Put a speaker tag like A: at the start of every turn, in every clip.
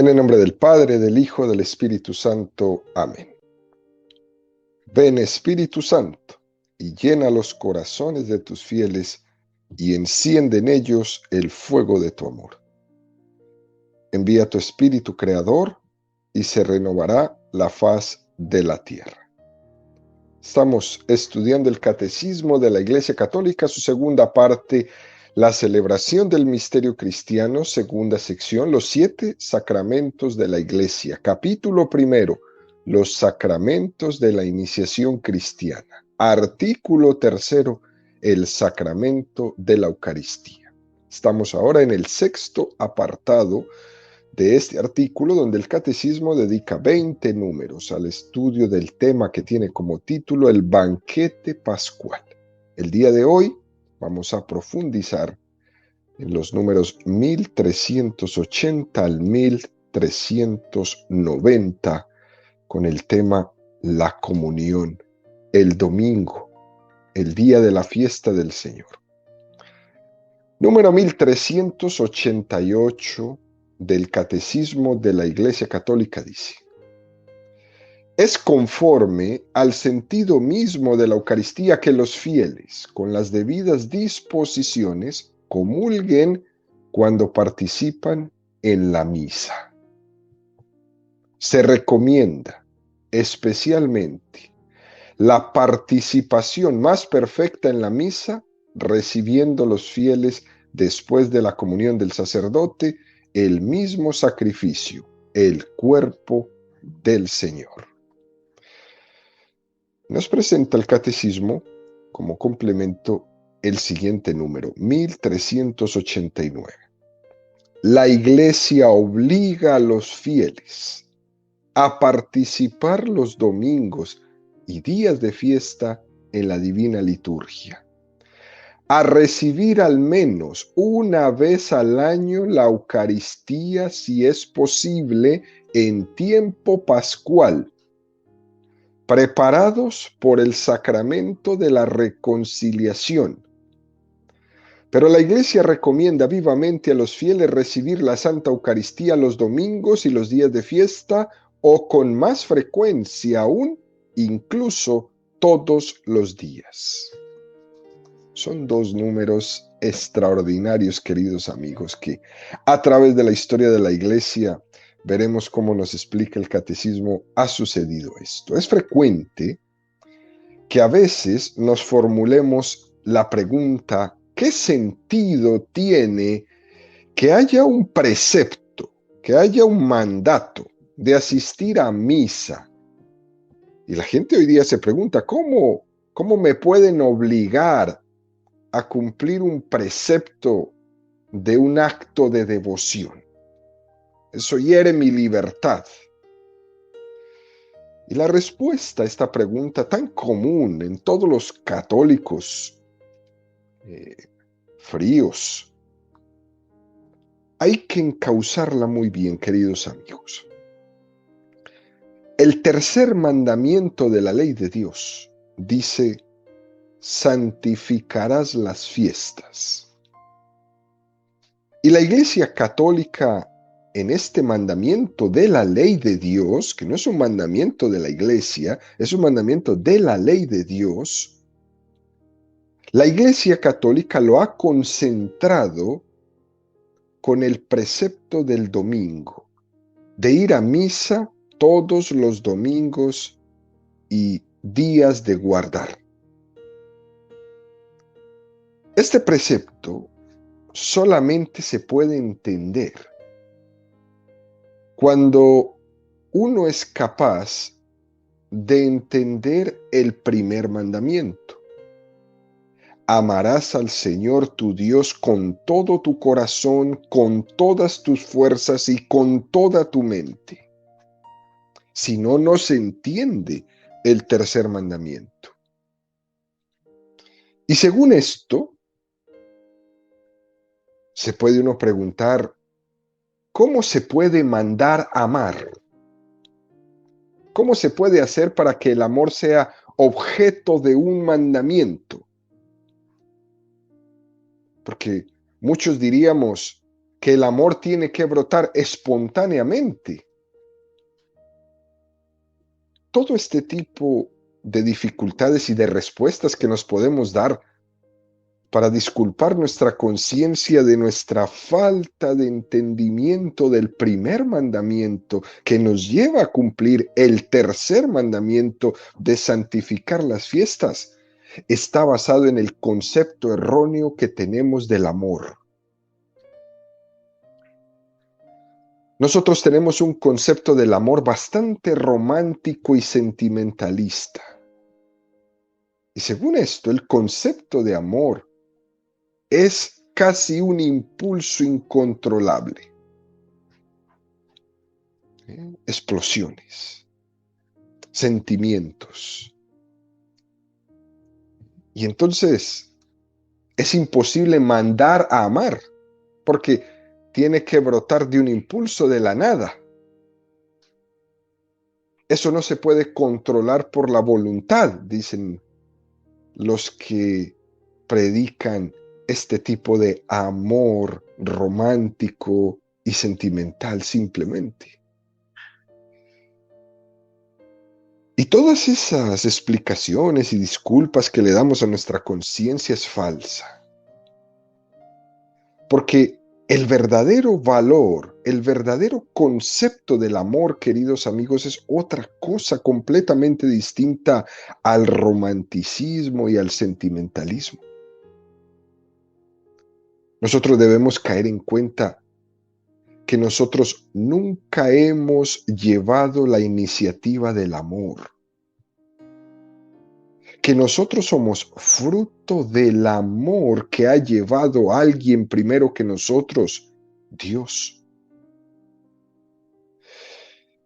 A: En el nombre del Padre, del Hijo, del Espíritu Santo. Amén. Ven, Espíritu Santo, y llena los corazones de tus fieles, y enciende en ellos el fuego de tu amor. Envía tu Espíritu Creador, y se renovará la faz de la tierra. Estamos estudiando el Catecismo de la Iglesia Católica, su segunda parte, la celebración del misterio cristiano, segunda sección, los 7 sacramentos de la Iglesia. Capítulo primero, los sacramentos de la iniciación cristiana. Artículo tercero, el sacramento de la Eucaristía. Estamos ahora en el 6º apartado de este artículo, donde el Catecismo dedica 20 números al estudio del tema que tiene como título el banquete pascual. El día de hoy vamos a profundizar en los números 1380 al 1390 con el tema la comunión, el domingo, el día de la fiesta del Señor. Número 1388 del Catecismo de la Iglesia Católica dice: es conforme al sentido mismo de la Eucaristía que los fieles, con las debidas disposiciones, comulguen cuando participan en la misa. Se recomienda especialmente la participación más perfecta en la misa, recibiendo los fieles después de la comunión del sacerdote el mismo sacrificio, el cuerpo del Señor. Nos presenta el Catecismo como complemento el siguiente número, 1389. La Iglesia obliga a los fieles a participar los domingos y días de fiesta en la divina liturgia, a recibir al menos una vez al año la Eucaristía, si es posible, en tiempo pascual, preparados por el sacramento de la reconciliación. Pero la Iglesia recomienda vivamente a los fieles recibir la Santa Eucaristía los domingos y los días de fiesta, o con más frecuencia aún, incluso todos los días. Son 2 números extraordinarios, queridos amigos, que a través de la historia de la Iglesia veremos cómo nos explica el Catecismo ha sucedido esto. Es frecuente que a veces nos formulemos la pregunta: ¿qué sentido tiene que haya un precepto, que haya un mandato de asistir a misa? Y la gente hoy día se pregunta: ¿cómo me pueden obligar a cumplir un precepto de un acto de devoción? Eso hiere mi libertad. Y la respuesta a esta pregunta tan común en todos los católicos fríos, hay que encauzarla muy bien, queridos amigos. El tercer mandamiento de la ley de Dios dice: santificarás las fiestas. Y la Iglesia Católica, en este mandamiento de la ley de Dios, que no es un mandamiento de la Iglesia, es un mandamiento de la ley de Dios, la Iglesia Católica lo ha concentrado con el precepto del domingo, de ir a misa todos los domingos y días de guardar. Este precepto solamente se puede entender cuando uno es capaz de entender el primer mandamiento. Amarás al Señor tu Dios con todo tu corazón, con todas tus fuerzas y con toda tu mente. Si no, no se entiende el tercer mandamiento. Y según esto, se puede uno preguntar: ¿cómo se puede mandar amar? ¿Cómo se puede hacer para que el amor sea objeto de un mandamiento? Porque muchos diríamos que el amor tiene que brotar espontáneamente. Todo este tipo de dificultades y de respuestas que nos podemos dar para disculpar nuestra conciencia de nuestra falta de entendimiento del primer mandamiento que nos lleva a cumplir el tercer mandamiento de santificar las fiestas, está basado en el concepto erróneo que tenemos del amor. Nosotros tenemos un concepto del amor bastante romántico y sentimentalista. Y según esto, el concepto de amor es casi un impulso incontrolable. Explosiones, sentimientos. Y entonces es imposible mandar a amar, porque tiene que brotar de un impulso de la nada. Eso no se puede controlar por la voluntad, dicen los que predican este tipo de amor romántico y sentimental simplemente. Y todas esas explicaciones y disculpas que le damos a nuestra conciencia es falsa. Porque el verdadero valor, el verdadero concepto del amor, queridos amigos, es otra cosa completamente distinta al romanticismo y al sentimentalismo. Nosotros debemos caer en cuenta que nosotros nunca hemos llevado la iniciativa del amor, que nosotros somos fruto del amor que ha llevado a alguien primero que nosotros, Dios.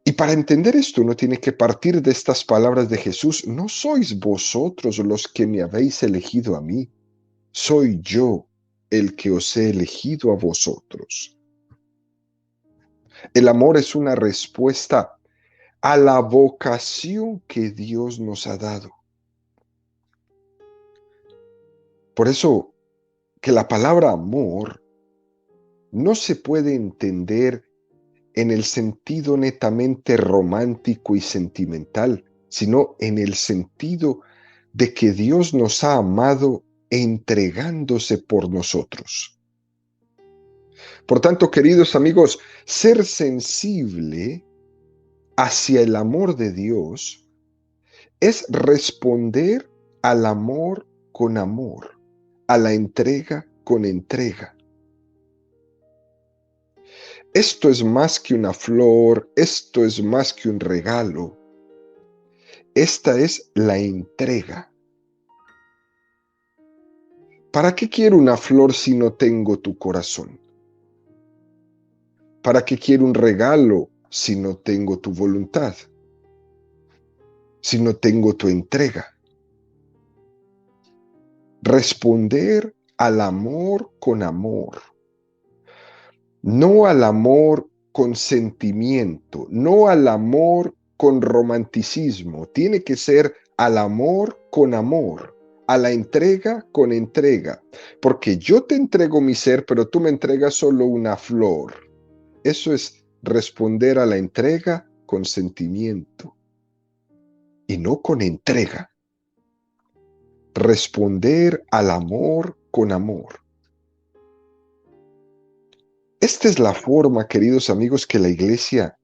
A: Y para entender esto uno tiene que partir de estas palabras de Jesús: no sois vosotros los que me habéis elegido a mí, soy yo el que os he elegido a vosotros. El amor es una respuesta a la vocación que Dios nos ha dado. Por eso que la palabra amor no se puede entender en el sentido netamente romántico y sentimental, sino en el sentido de que Dios nos ha amado entregándose por nosotros. Por tanto, queridos amigos, ser sensible hacia el amor de Dios es responder al amor con amor, a la entrega con entrega. Esto es más que una flor, esto es más que un regalo. Esta es la entrega. ¿Para qué quiero una flor si no tengo tu corazón? ¿Para qué quiero un regalo si no tengo tu voluntad? Si no tengo tu entrega. Responder al amor con amor. No al amor con sentimiento, no al amor con romanticismo. Tiene que ser al amor con amor, a la entrega con entrega. Porque yo te entrego mi ser, pero tú me entregas solo una flor. Eso es responder a la entrega con sentimiento y no con entrega. Responder al amor con amor. Esta es la forma, queridos amigos, que la Iglesia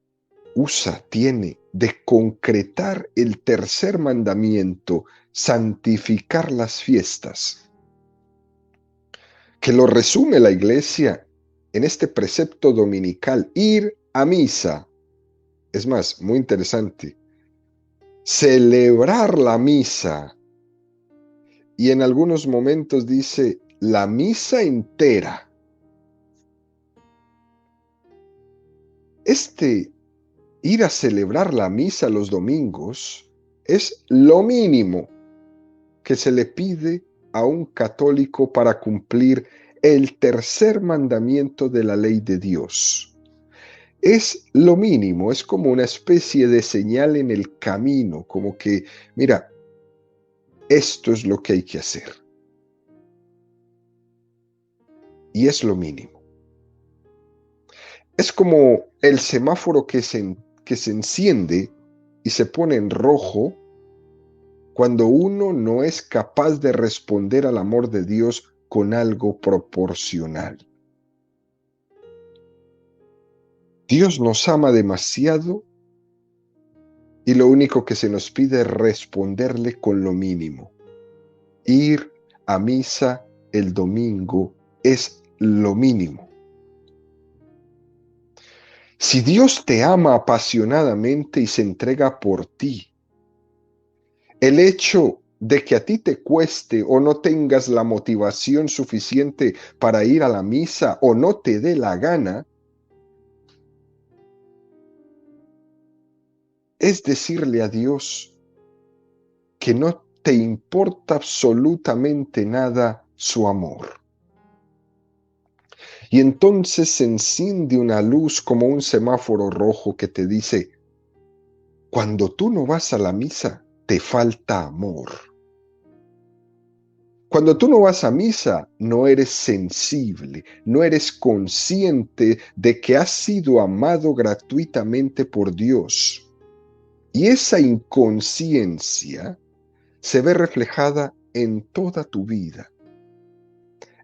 A: tiene de concretar el tercer mandamiento, santificar las fiestas, que lo resume la Iglesia en este precepto dominical: ir a misa. Es más, muy interesante, celebrar la misa. Y en algunos momentos dice la misa entera. Ir a celebrar la misa los domingos es lo mínimo que se le pide a un católico para cumplir el tercer mandamiento de la ley de Dios. Es lo mínimo, es como una especie de señal en el camino, como que, mira, esto es lo que hay que hacer. Y es lo mínimo. Es como el semáforo que se enciende y se pone en rojo cuando uno no es capaz de responder al amor de Dios con algo proporcional. Dios nos ama demasiado y lo único que se nos pide es responderle con lo mínimo. Ir a misa el domingo es lo mínimo. Si Dios te ama apasionadamente y se entrega por ti, el hecho de que a ti te cueste o no tengas la motivación suficiente para ir a la misa o no te dé la gana, es decirle a Dios que no te importa absolutamente nada su amor. Y entonces se enciende una luz como un semáforo rojo que te dice, cuando tú no vas a la misa, te falta amor. Cuando tú no vas a misa, no eres sensible, no eres consciente de que has sido amado gratuitamente por Dios. Y esa inconsciencia se ve reflejada en toda tu vida.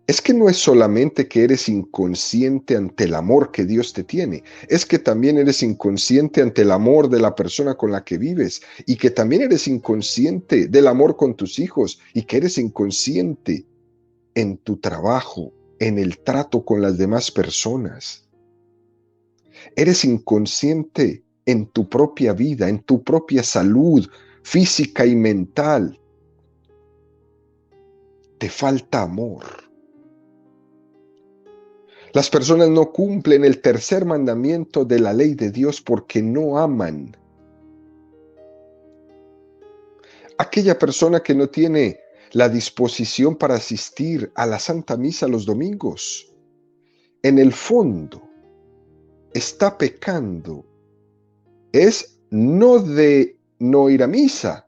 A: Es que no es solamente que eres inconsciente ante el amor que Dios te tiene, es que también eres inconsciente ante el amor de la persona con la que vives y que también eres inconsciente del amor con tus hijos y que eres inconsciente en tu trabajo, en el trato con las demás personas. Eres inconsciente en tu propia vida, en tu propia salud física y mental. Te falta amor. Las personas no cumplen el tercer mandamiento de la ley de Dios porque no aman. Aquella persona que no tiene la disposición para asistir a la Santa Misa los domingos, en el fondo está pecando. Es no de no ir a misa,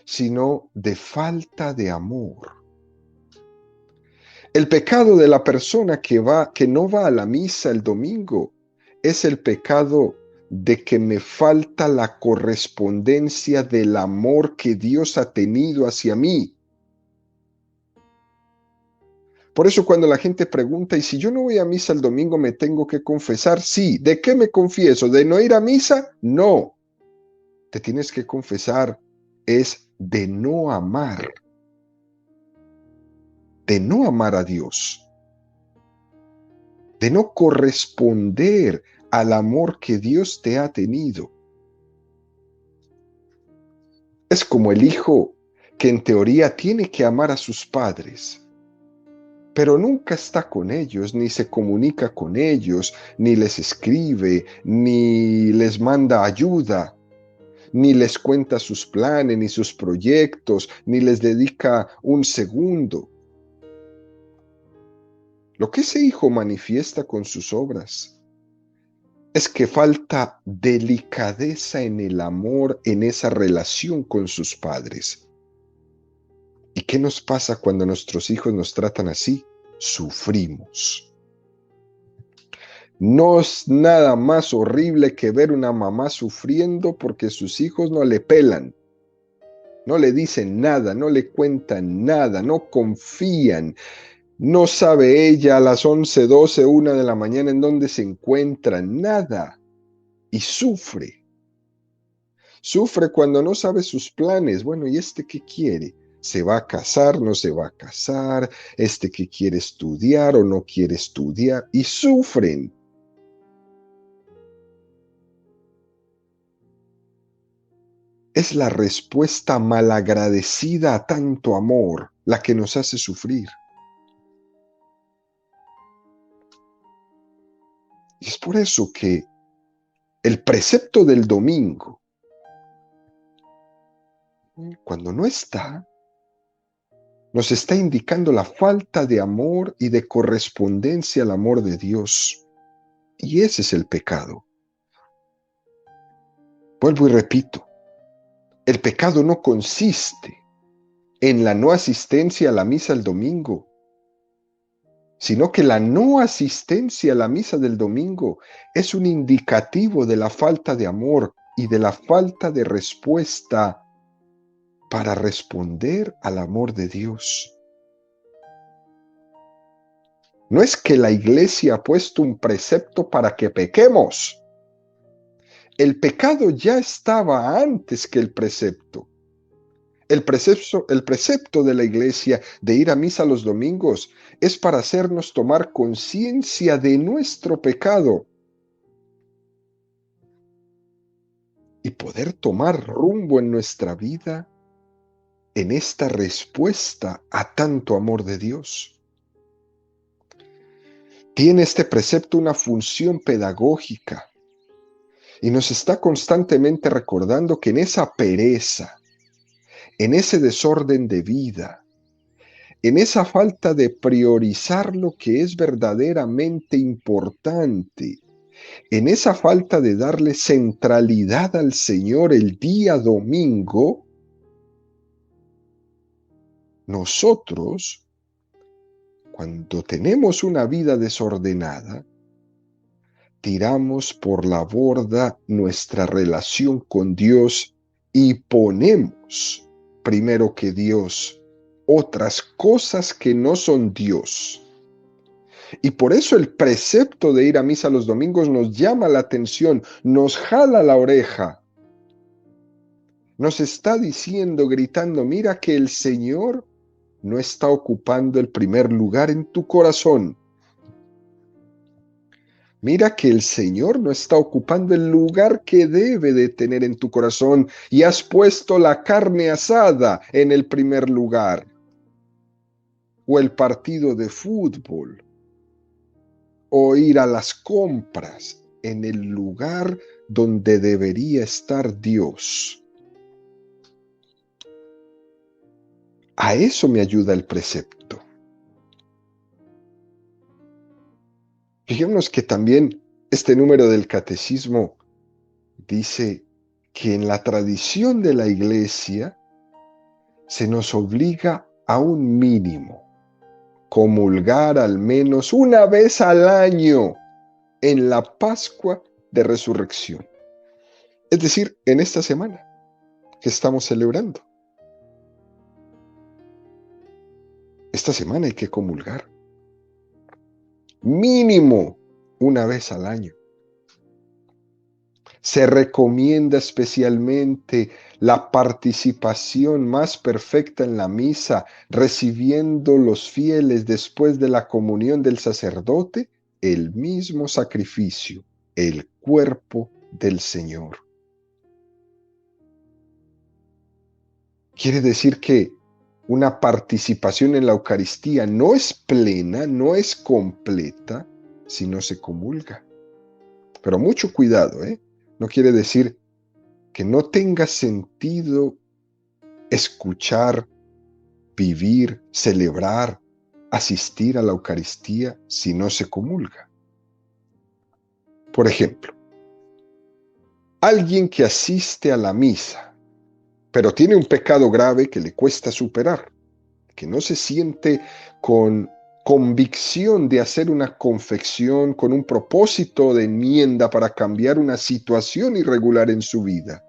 A: sino de falta de amor. El pecado de la persona que no va a la misa el domingo, es el pecado de que me falta la correspondencia del amor que Dios ha tenido hacia mí. Por eso cuando la gente pregunta, ¿y si yo no voy a misa el domingo me tengo que confesar? Sí. ¿De qué me confieso? ¿De no ir a misa? No. Te tienes que confesar es de no amar a Dios, de no corresponder al amor que Dios te ha tenido. Es como el hijo que en teoría tiene que amar a sus padres, pero nunca está con ellos, ni se comunica con ellos, ni les escribe, ni les manda ayuda, ni les cuenta sus planes, ni sus proyectos, ni les dedica un segundo. Lo que ese hijo manifiesta con sus obras es que falta delicadeza en el amor, en esa relación con sus padres. ¿Y qué nos pasa cuando nuestros hijos nos tratan así? Sufrimos. No es nada más horrible que ver una mamá sufriendo porque sus hijos no le pelan, no le dicen nada, no le cuentan nada, no confían. No sabe ella a las 11, 12, 1 de la mañana en dónde se encuentra, nada. Y sufre. Sufre cuando no sabe sus planes. Bueno, ¿y este qué quiere? ¿Se va a casar? ¿No se va a casar? ¿Este qué quiere estudiar o no quiere estudiar? Y sufren. Es la respuesta malagradecida a tanto amor la que nos hace sufrir. Y es por eso que el precepto del domingo, cuando no está, nos está indicando la falta de amor y de correspondencia al amor de Dios. Y ese es el pecado. Vuelvo y repito, el pecado no consiste en la no asistencia a la misa el domingo, sino que la no asistencia a la misa del domingo es un indicativo de la falta de amor y de la falta de respuesta para responder al amor de Dios. No es que la iglesia ha puesto un precepto para que pequemos. El pecado ya estaba antes que el precepto. El precepto de la iglesia de ir a misa los domingos es para hacernos tomar conciencia de nuestro pecado y poder tomar rumbo en nuestra vida en esta respuesta a tanto amor de Dios. Tiene este precepto una función pedagógica y nos está constantemente recordando que en esa pereza, en ese desorden de vida, en esa falta de priorizar lo que es verdaderamente importante, en esa falta de darle centralidad al Señor el día domingo, nosotros, cuando tenemos una vida desordenada, tiramos por la borda nuestra relación con Dios y ponemos primero que Dios otras cosas que no son Dios. Y por eso el precepto de ir a misa los domingos nos llama la atención, nos jala la oreja. Nos está diciendo, gritando, mira que el Señor no está ocupando el primer lugar en tu corazón. Mira que el Señor no está ocupando el lugar que debe de tener en tu corazón y has puesto la carne asada en el primer lugar. O el partido de fútbol. O ir a las compras en el lugar donde debería estar Dios. A eso me ayuda el precepto. Fijémonos que también este número del catecismo dice que en la tradición de la iglesia se nos obliga a un mínimo, comulgar al menos una vez al año en la Pascua de Resurrección. Es decir, en esta semana que estamos celebrando. Esta semana hay que comulgar. Mínimo una vez al año. Se recomienda especialmente la participación más perfecta en la misa, recibiendo los fieles después de la comunión del sacerdote el mismo sacrificio, el cuerpo del Señor. Quiere decir que una participación en la Eucaristía no es plena, no es completa, si no se comulga. Pero mucho cuidado, ¿eh? No quiere decir que no tenga sentido escuchar, vivir, celebrar, asistir a la Eucaristía si no se comulga. Por ejemplo, alguien que asiste a la misa, pero tiene un pecado grave que le cuesta superar, que no se siente con convicción de hacer una confesión con un propósito de enmienda para cambiar una situación irregular en su vida.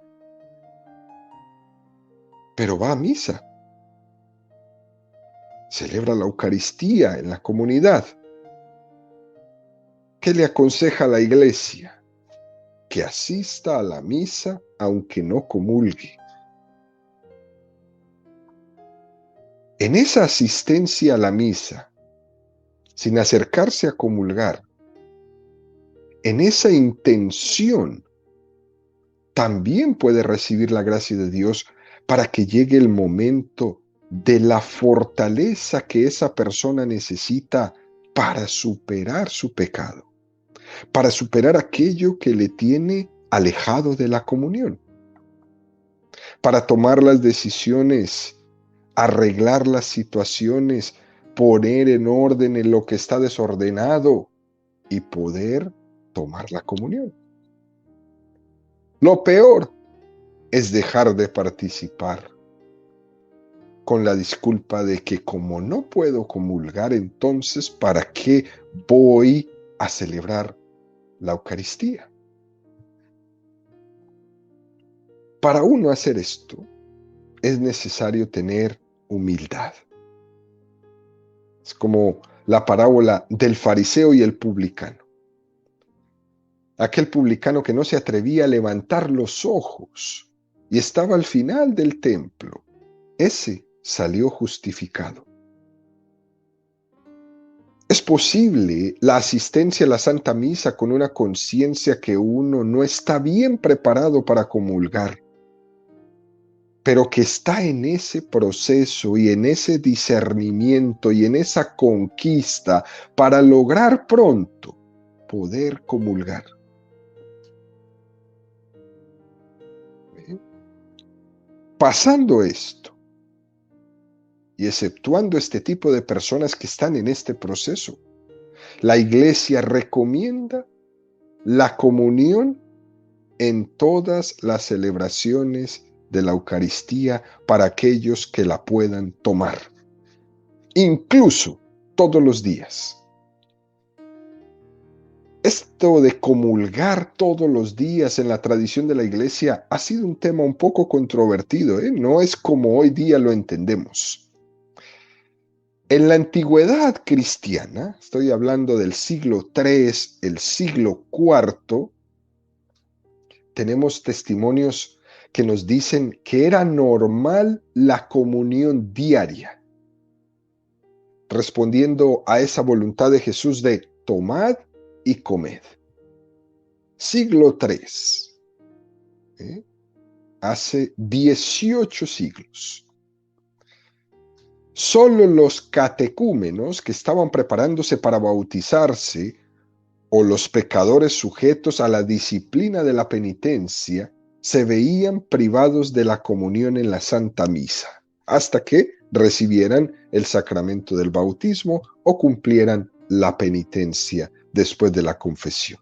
A: Pero va a misa. Celebra la Eucaristía en la comunidad. ¿Qué le aconseja la iglesia? Que asista a la misa aunque no comulgue. En esa asistencia a la misa, sin acercarse a comulgar, en esa intención, también puede recibir la gracia de Dios para que llegue el momento de la fortaleza que esa persona necesita para superar su pecado, para superar aquello que le tiene alejado de la comunión, para tomar las decisiones, arreglar las situaciones, poner en orden en lo que está desordenado y poder tomar la comunión. Lo peor es dejar de participar. con la disculpa de que como no puedo comulgar, entonces, ¿para qué voy a celebrar la Eucaristía? Para uno hacer esto, es necesario tener humildad. Es como la parábola del fariseo y el publicano. Aquel publicano que no se atrevía a levantar los ojos y estaba al final del templo, ese salió justificado. Es posible la asistencia a la Santa Misa con una conciencia que uno no está bien preparado para comulgar, pero que está en ese proceso y en ese discernimiento y en esa conquista para lograr pronto poder comulgar. Pasando esto, y exceptuando este tipo de personas que están en este proceso, la Iglesia recomienda la comunión en todas las celebraciones de la Eucaristía para aquellos que la puedan tomar, incluso todos los días. Esto de comulgar todos los días en la tradición de la Iglesia ha sido un tema un poco controvertido, ¿eh? No es como hoy día lo entendemos. En la antigüedad cristiana, estoy hablando del siglo III, el siglo IV, tenemos testimonios que nos dicen que era normal la comunión diaria, respondiendo a esa voluntad de Jesús de tomad y comed. Siglo III, hace 18 siglos. Solo los catecúmenos que estaban preparándose para bautizarse o los pecadores sujetos a la disciplina de la penitencia se veían privados de la comunión en la Santa Misa, hasta que recibieran el sacramento del bautismo o cumplieran la penitencia después de la confesión.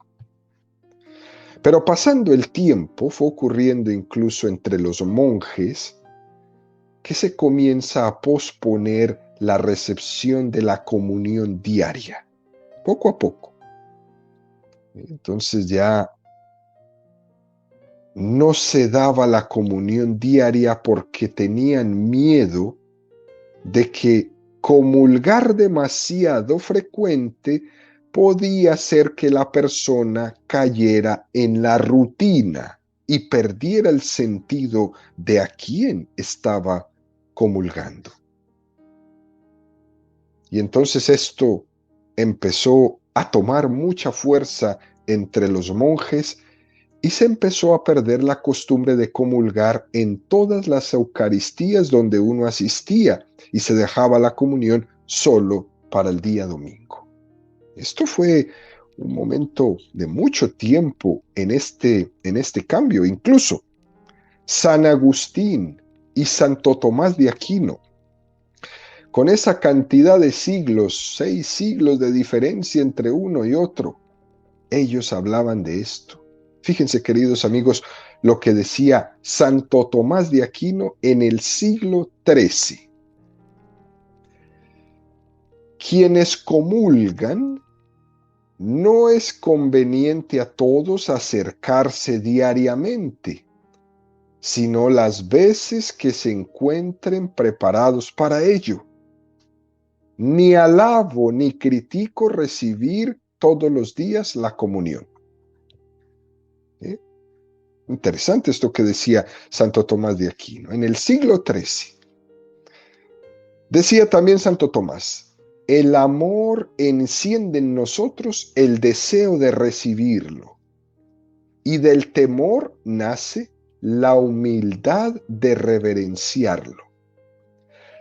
A: Pero pasando el tiempo, fue ocurriendo incluso entre los monjes que se comienza a posponer la recepción de la comunión diaria, poco a poco. Entonces ya no se daba la comunión diaria porque tenían miedo de que comulgar demasiado frecuente podía hacer que la persona cayera en la rutina y perdiera el sentido de a quién estaba comulgando. Y entonces esto empezó a tomar mucha fuerza entre los monjes y se empezó a perder la costumbre de comulgar en todas las Eucaristías donde uno asistía y se dejaba la comunión solo para el día domingo. Esto fue un momento de mucho tiempo en este cambio. Incluso San Agustín y Santo Tomás de Aquino, con esa cantidad de siglos, 6 siglos de diferencia entre uno y otro, ellos hablaban de esto. Fíjense, queridos amigos, lo que decía Santo Tomás de Aquino en el siglo XIII. Quienes comulgan, no es conveniente a todos acercarse diariamente, sino las veces que se encuentren preparados para ello. Ni alabo ni critico recibir todos los días la comunión. Interesante esto que decía Santo Tomás de Aquino. En el siglo XIII, decía también Santo Tomás, el amor enciende en nosotros el deseo de recibirlo, y del temor nace la humildad de reverenciarlo.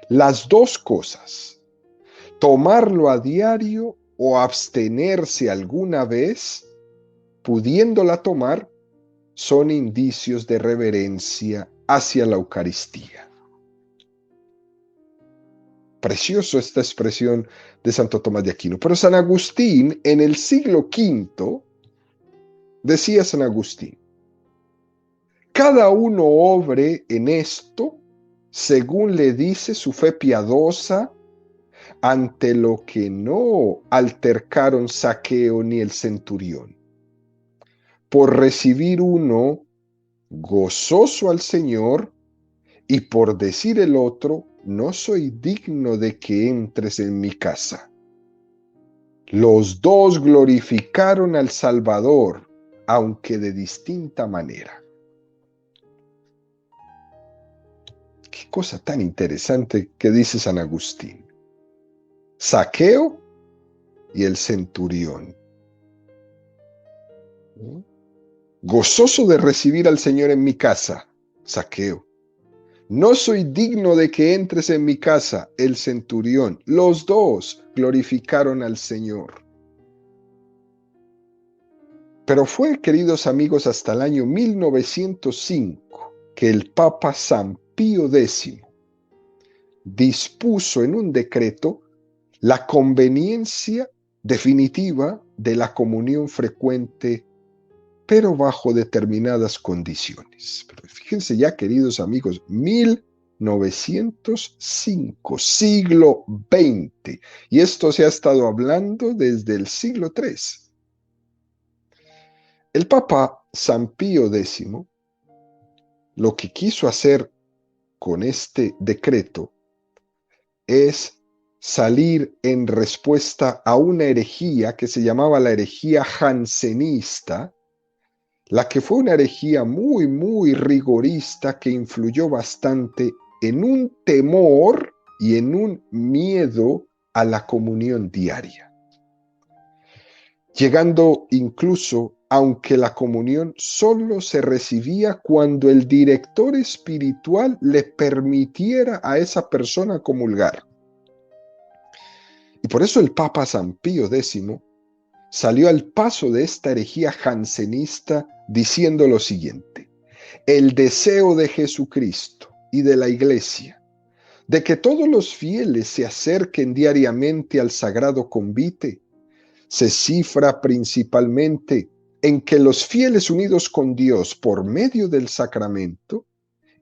A: Las dos cosas, tomarlo a diario o abstenerse alguna vez, pudiéndola tomar, son indicios de reverencia hacia la Eucaristía. Precioso esta expresión de Santo Tomás de Aquino. Pero San Agustín, en el siglo V, decía San Agustín, cada uno obre en esto según le dice su fe piadosa, ante lo que no altercaron Zaqueo ni el centurión. Por recibir uno gozoso al Señor, y por decir el otro, no soy digno de que entres en mi casa. Los dos glorificaron al Salvador, aunque de distinta manera. Qué cosa tan interesante que dice San Agustín. Zaqueo y el centurión. Gozoso de recibir al Señor en mi casa, Zaqueo. No soy digno de que entres en mi casa, el centurión. Los dos glorificaron al Señor. Pero fue, queridos amigos, hasta el año 1905 que el Papa San Pío X dispuso en un decreto la conveniencia definitiva de la comunión frecuente, pero bajo determinadas condiciones. Pero fíjense ya, queridos amigos, 1905, siglo XX, y esto se ha estado hablando desde el siglo III. El Papa San Pío X lo que quiso hacer con este decreto es salir en respuesta a una herejía que se llamaba la herejía jansenista, la que fue una herejía muy, muy rigorista que influyó bastante en un temor y en un miedo a la comunión diaria, llegando incluso, aunque la comunión solo se recibía cuando el director espiritual le permitiera a esa persona comulgar. Y por eso el Papa San Pío X salió al paso de esta herejía jansenista diciendo lo siguiente: el deseo de Jesucristo y de la Iglesia de que todos los fieles se acerquen diariamente al sagrado convite se cifra principalmente en que los fieles unidos con Dios por medio del sacramento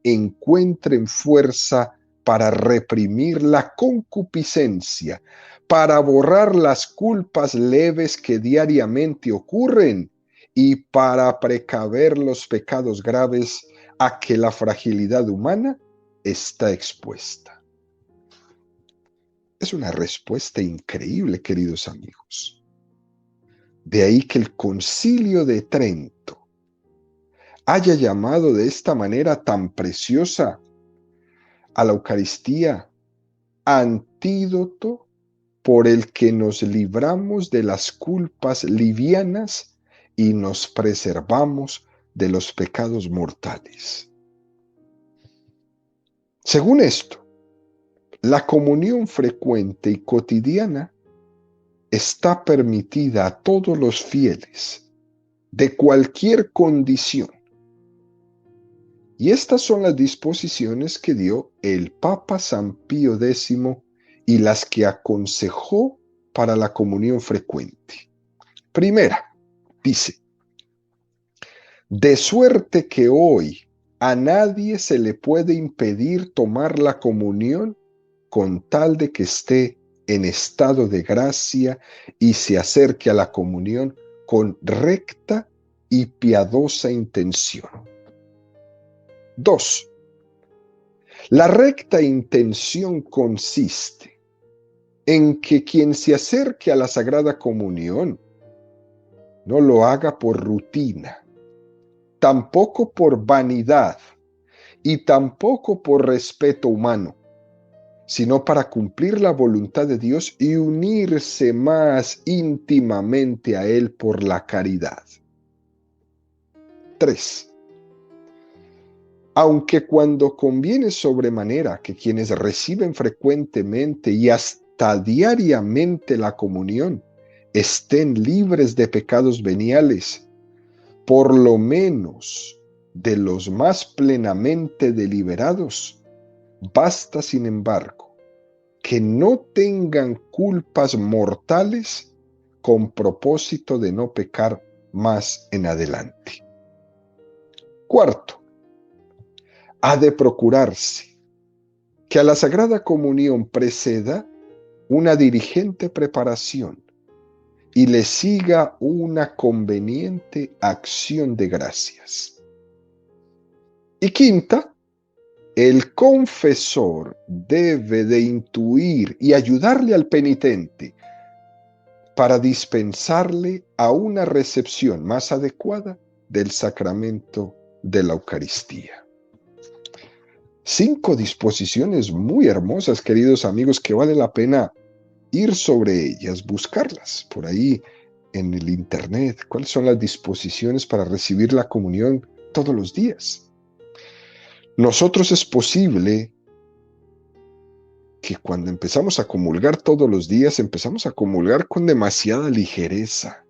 A: encuentren fuerza para reprimir la concupiscencia, para borrar las culpas leves que diariamente ocurren y para precaver los pecados graves a que la fragilidad humana está expuesta. Es una respuesta increíble, queridos amigos. De ahí que el Concilio de Trento haya llamado de esta manera tan preciosa a la Eucaristía antídoto por el que nos libramos de las culpas livianas y nos preservamos de los pecados mortales. Según esto, la comunión frecuente y cotidiana está permitida a todos los fieles de cualquier condición. Y estas son las disposiciones que dio el Papa San Pío X y las que aconsejó para la comunión frecuente. Primera, dice: de suerte que hoy a nadie se le puede impedir tomar la comunión con tal de que esté en estado de gracia y se acerque a la comunión con recta y piadosa intención. 2. La recta intención consiste en que quien se acerque a la Sagrada Comunión no lo haga por rutina, tampoco por vanidad y tampoco por respeto humano, sino para cumplir la voluntad de Dios y unirse más íntimamente a Él por la caridad. 3. Aunque cuando conviene sobremanera que quienes reciben frecuentemente y hasta diariamente la comunión estén libres de pecados veniales, por lo menos de los más plenamente deliberados, basta, sin embargo, que no tengan culpas mortales con propósito de no pecar más en adelante. 4. Ha de procurarse que a la Sagrada Comunión preceda una diligente preparación y le siga una conveniente acción de gracias. Y quinta, el confesor debe de intuir y ayudarle al penitente para dispensarle a una recepción más adecuada del sacramento de la Eucaristía. 5 disposiciones muy hermosas, queridos amigos, que vale la pena ir sobre ellas, buscarlas por ahí en el internet. ¿Cuáles son las disposiciones para recibir la comunión todos los días? Nosotros es posible que cuando empezamos a comulgar todos los días, empezamos a comulgar con demasiada ligereza,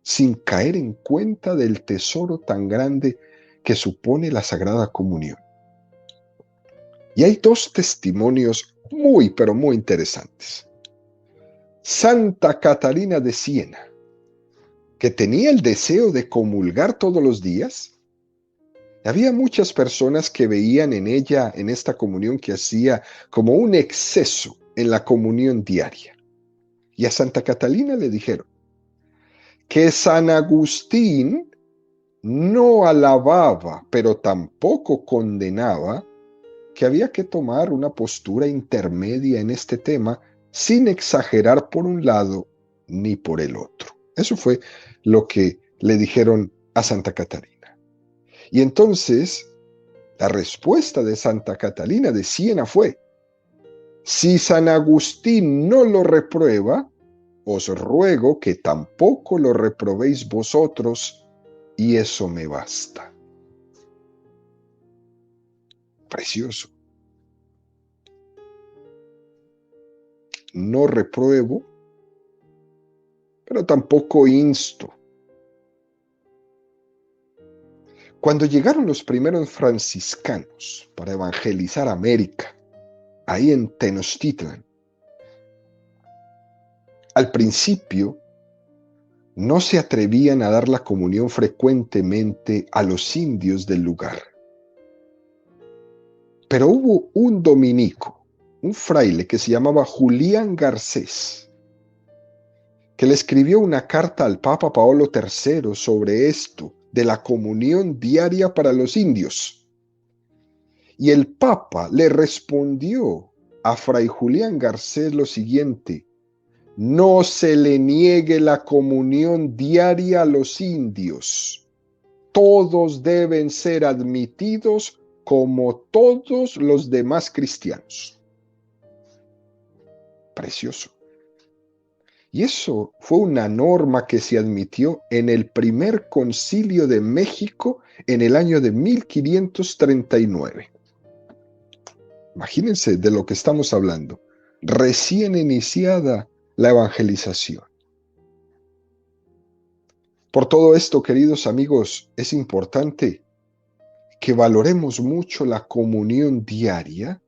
A: sin caer en cuenta del tesoro tan grande que supone la Sagrada Comunión. Y hay 2 testimonios muy, pero muy interesantes. Santa Catalina de Siena, que tenía el deseo de comulgar todos los días. Había muchas personas que veían en ella, en esta comunión que hacía, como un exceso en la comunión diaria. Y a Santa Catalina le dijeron que San Agustín no alababa, pero tampoco condenaba, que había que tomar una postura intermedia en este tema, sin exagerar por un lado ni por el otro. Eso fue lo que le dijeron a Santa Catalina. Y entonces, la respuesta de Santa Catalina de Siena fue: si San Agustín no lo reprueba, os ruego que tampoco lo reprobéis vosotros, y eso me basta. Precioso. No repruebo, pero tampoco insto. Cuando llegaron los primeros franciscanos para evangelizar América, ahí en Tenochtitlan, al principio no se atrevían a dar la comunión frecuentemente a los indios del lugar. Pero hubo un dominico, un fraile que se llamaba Julián Garcés, que le escribió una carta al Papa Paolo III sobre esto de la comunión diaria para los indios. Y el Papa le respondió a Fray Julián Garcés lo siguiente: no se le niegue la comunión diaria a los indios. Todos deben ser admitidos como todos los demás cristianos. Precioso. Y eso fue una norma que se admitió en el primer concilio de México en el año de 1539. Imagínense de lo que estamos hablando. Recién iniciada la evangelización. Por todo esto, queridos amigos, es importante que valoremos mucho la comunión diaria,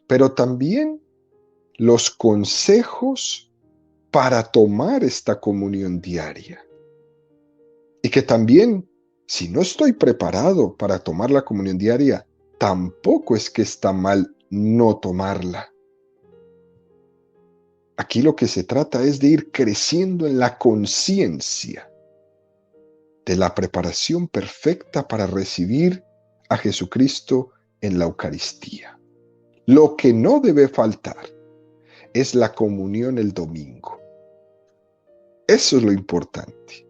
A: pero también los consejos para tomar esta comunión diaria. Y que también, si no estoy preparado para tomar la comunión diaria, tampoco es que está mal no tomarla. Aquí lo que se trata es de ir creciendo en la conciencia de la preparación perfecta para recibir a Jesucristo en la Eucaristía. Lo que no debe faltar es la comunión el domingo. Eso es lo importante,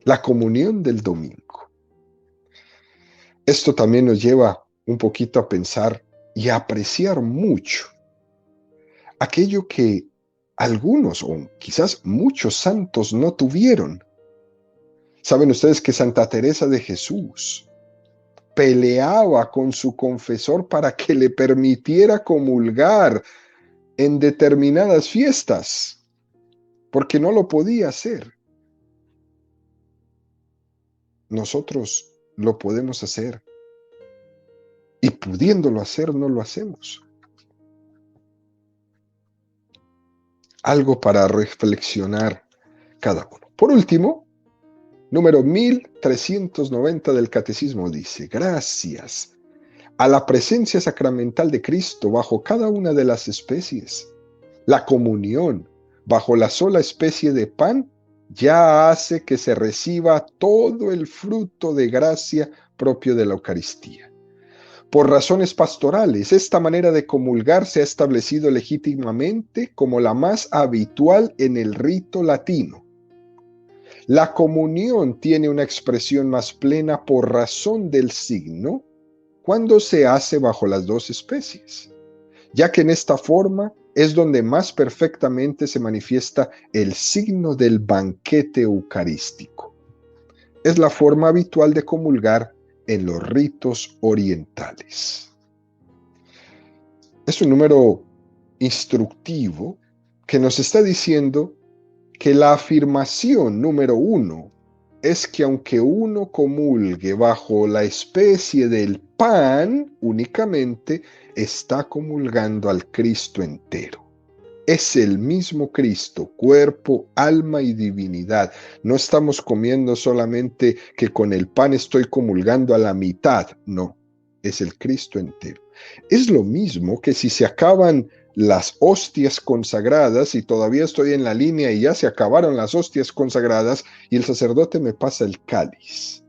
A: la comunión del domingo. Esto también nos lleva un poquito a pensar y a apreciar mucho aquello que algunos o quizás muchos santos no tuvieron. Saben ustedes que Santa Teresa de Jesús peleaba con su confesor para que le permitiera comulgar en determinadas fiestas, porque no lo podía hacer. Nosotros lo podemos hacer, y pudiéndolo hacer, no lo hacemos. Algo para reflexionar cada uno. Por último, número 1390 del Catecismo dice: gracias a la presencia sacramental de Cristo bajo cada una de las especies. La comunión bajo la sola especie de pan ya hace que se reciba todo el fruto de gracia propio de la Eucaristía. Por razones pastorales, esta manera de comulgar se ha establecido legítimamente como la más habitual en el rito latino. La comunión tiene una expresión más plena por razón del signo cuando se hace bajo las dos especies, ya que en esta forma es donde más perfectamente se manifiesta el signo del banquete eucarístico. Es la forma habitual de comulgar en los ritos orientales. Es un número instructivo que nos está diciendo que la afirmación número 1 es que aunque uno comulgue bajo la especie del pan únicamente, está comulgando al Cristo entero. Es el mismo Cristo, cuerpo, alma y divinidad. No estamos comiendo solamente que con el pan estoy comulgando a la mitad. No, es el Cristo entero. Es lo mismo que si se acaban las hostias consagradas y todavía estoy en la línea y ya se acabaron las hostias consagradas y el sacerdote me pasa el cáliz.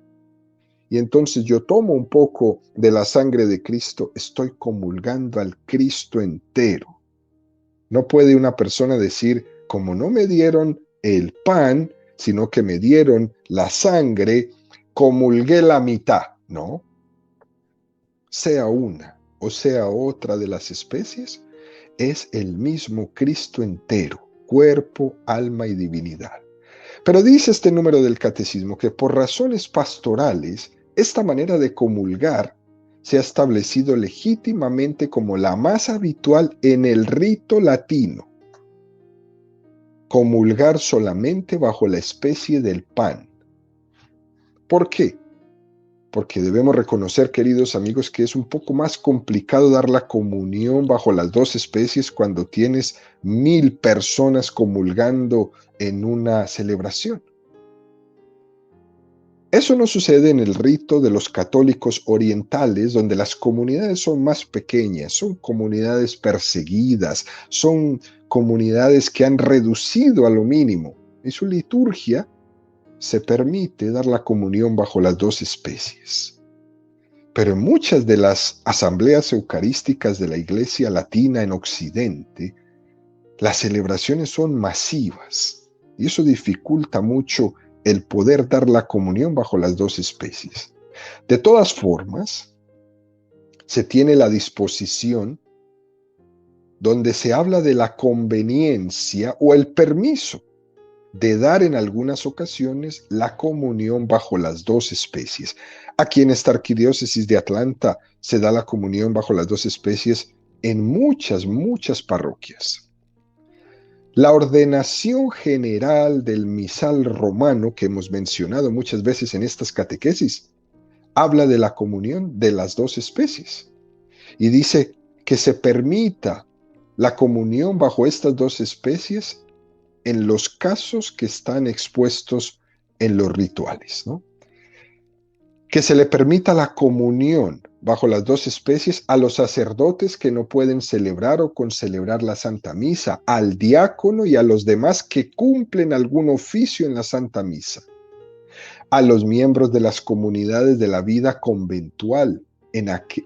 A: Y entonces yo tomo un poco de la sangre de Cristo, estoy comulgando al Cristo entero. No puede una persona decir, como no me dieron el pan, sino que me dieron la sangre, comulgué la mitad. No. Sea una o sea otra de las especies, es el mismo Cristo entero, cuerpo, alma y divinidad. Pero dice este número del catecismo que por razones pastorales, esta manera de comulgar se ha establecido legítimamente como la más habitual en el rito latino. Comulgar solamente bajo la especie del pan. ¿Por qué? Porque debemos reconocer, queridos amigos, que es un poco más complicado dar la comunión bajo las dos especies cuando tienes 1000 personas comulgando en una celebración. Eso no sucede en el rito de los católicos orientales, donde las comunidades son más pequeñas, son comunidades perseguidas, son comunidades que han reducido a lo mínimo. En su liturgia se permite dar la comunión bajo las dos especies. Pero en muchas de las asambleas eucarísticas de la Iglesia Latina en Occidente, las celebraciones son masivas y eso dificulta mucho el poder dar la comunión bajo las dos especies. De todas formas, se tiene la disposición donde se habla de la conveniencia o el permiso de dar en algunas ocasiones la comunión bajo las dos especies. Aquí en esta arquidiócesis de Atlanta se da la comunión bajo las dos especies en muchas parroquias. La ordenación general del misal romano, que hemos mencionado muchas veces en estas catequesis, habla de la comunión de las dos especies y dice que se permita la comunión bajo estas dos especies en los casos que están expuestos en los rituales, ¿no? Que se le permita la comunión bajo las dos especies a los sacerdotes que no pueden celebrar o concelebrar la Santa Misa, al diácono y a los demás que cumplen algún oficio en la Santa Misa, a los miembros de las comunidades de la vida conventual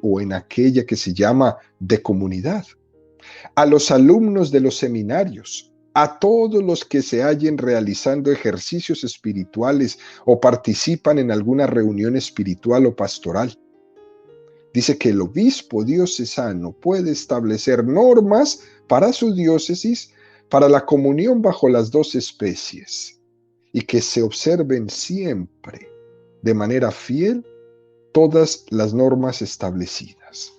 A: o en aquella que se llama de comunidad, a los alumnos de los seminarios, a todos los que se hallen realizando ejercicios espirituales o participan en alguna reunión espiritual o pastoral. Dice que el obispo diocesano puede establecer normas para su diócesis para la comunión bajo las dos especies y que se observen siempre de manera fiel todas las normas establecidas.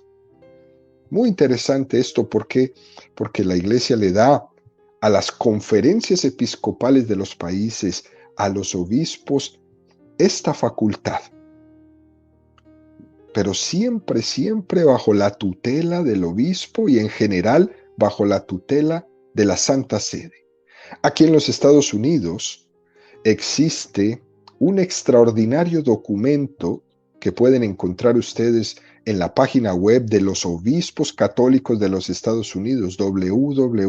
A: Muy interesante esto, ¿por qué? Porque la Iglesia le da a las conferencias episcopales de los países, a los obispos, esta facultad. Pero siempre bajo la tutela del obispo y en general bajo la tutela de la Santa Sede. Aquí en los Estados Unidos existe un extraordinario documento que pueden encontrar ustedes en la página web de los Obispos Católicos de los Estados Unidos, www.usccb.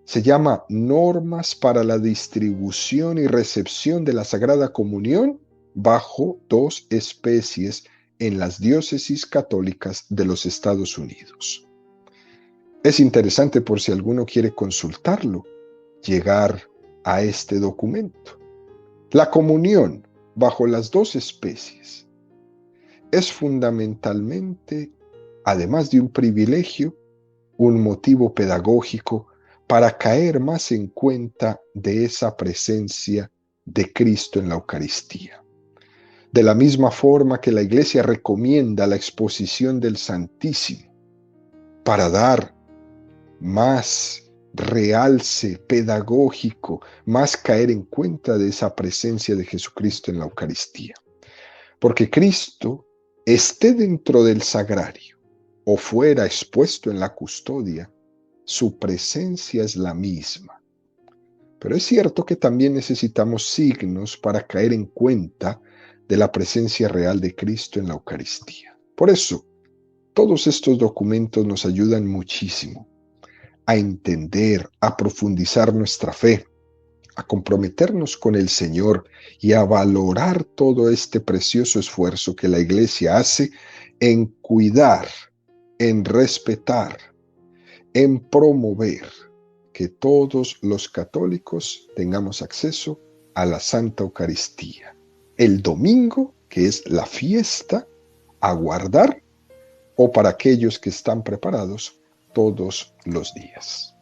A: Se llama Normas para la distribución y recepción de la Sagrada Comunión bajo 2 especies en las diócesis católicas de los Estados Unidos. Es interesante, por si alguno quiere consultarlo, llegar a este documento. La comunión bajo las 2 especies es fundamentalmente, además de un privilegio, un motivo pedagógico para caer más en cuenta de esa presencia de Cristo en la Eucaristía. De la misma forma que la Iglesia recomienda la exposición del Santísimo para dar más realce pedagógico, más caer en cuenta de esa presencia de Jesucristo en la Eucaristía. Porque Cristo, esté dentro del sagrario o fuera expuesto en la custodia, su presencia es la misma. Pero es cierto que también necesitamos signos para caer en cuenta de la presencia real de Cristo en la Eucaristía. Por eso, todos estos documentos nos ayudan muchísimo a entender, a profundizar nuestra fe, a comprometernos con el Señor y a valorar todo este precioso esfuerzo que la Iglesia hace en cuidar, en respetar, en promover que todos los católicos tengamos acceso a la Santa Eucaristía. El domingo, que es la fiesta a guardar, o para aquellos que están preparados todos los días.